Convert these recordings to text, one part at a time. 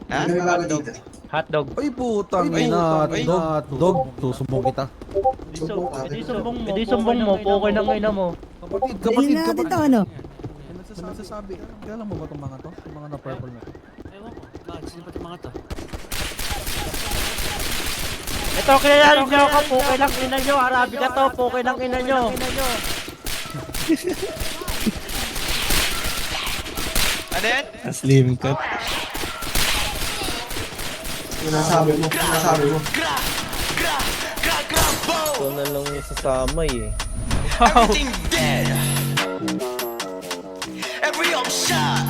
Ha? May bago dito. Hotdog. Ay putang ina, hotdog. Susumbong kita. Hindi sumbong mo, pokey ng ina mo. Kapatid. natin to ano? Nagsasabi, kailan mo ba itong mga to? Yung mga na-purple na to? Ewan ko. Bakit? Sino ba itong mga to? Ito, kilala nyo ako, pokey ng ina nyo. Arabi ka to, pokey ng ina nyo. Ano yan? Slim cut. Sinasabi mo. Ito na lang yung sasamay eh. Everything dead. Every shot.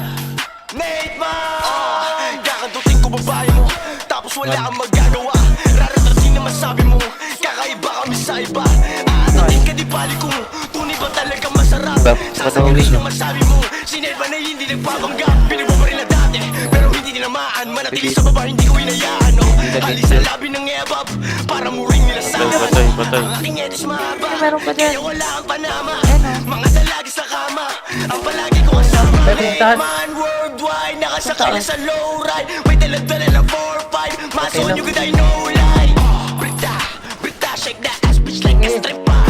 Nate man. Kakantutin ko babae mo. Tapos wala kang magagawa. Raratrasin na masabi mo. Kakaiba kami sa iba. Aatatin ka di bali kung tunay ba talaga masarap. Sasabihin na masabi mo. Si Nate man ay hindi nagpapanggap. Pinagbabaril na dati. Pero hindi tinamaan. Manatili sa baba hindi ko inayaan. Alis sa labi ng ebab. Para muring nila sa akin. Ang aking edis mahaba. Kaya wala kang panama. Mga dalagi sa kama. Ang palagi ko kasama. Man worldwide. Nakasakay na sa low ride. May daladala ng 4-5. Mason you could I know lie. Brita, shake that ass bitch like a stripper.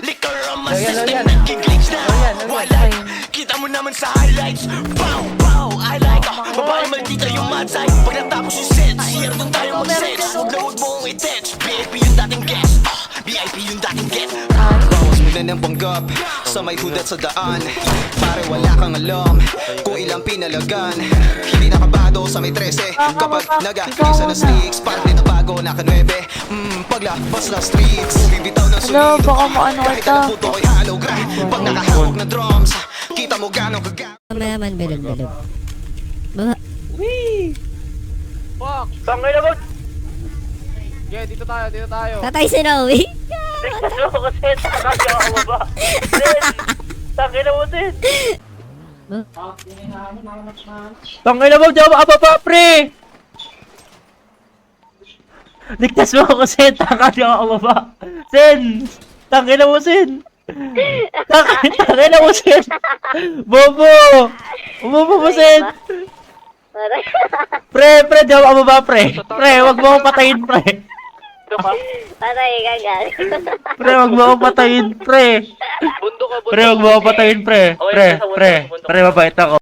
Liquor on my system. Nagkiglitch na. Wala. Kita mo naman sa highlights. Pow, I like babae maldita yung mad side. Pag natapos yung set, share doon tayo mag-sex. Huwag na huwag mong i-text. VIP yung dating guest. VIP yung dating get. Bawas mo na ng panggap sa may hudat sa daan. Pare wala kang alam kung ilang pinalagan. Hindi nakabado sa may 13 kapag nag-akrisa na sneaks. Parte na bago na ka-9 paglabas ng streets. Bibitaw ng solido kahit ang puto ko'y hollow grind. Pag nakahawak na drums, kita mo gano'ng kagam. Mayaman, bilog. Baba. Fuck! Tangay na mo! Okay, dito tayo. Tatay si Noe. Tignan mo kasi, tangay ako ba? Tangay na mo din! Tangay na mo, di ako makababa, pre! Ligtas mo ako, Sen! Tangay di ako makababa! Sen! Tangay na mo, Sen! Tangay na mo, Sen! Bobo! Bobo mo, Sen! Pre, di ako makababa, pre! Pre, wag mo akong patayin, pre! Patay ka gan. Pre, wag mo akong patayin, pre! Bundok ka, Pre, wag mo akong patayin, pre! Pre, mabait ako.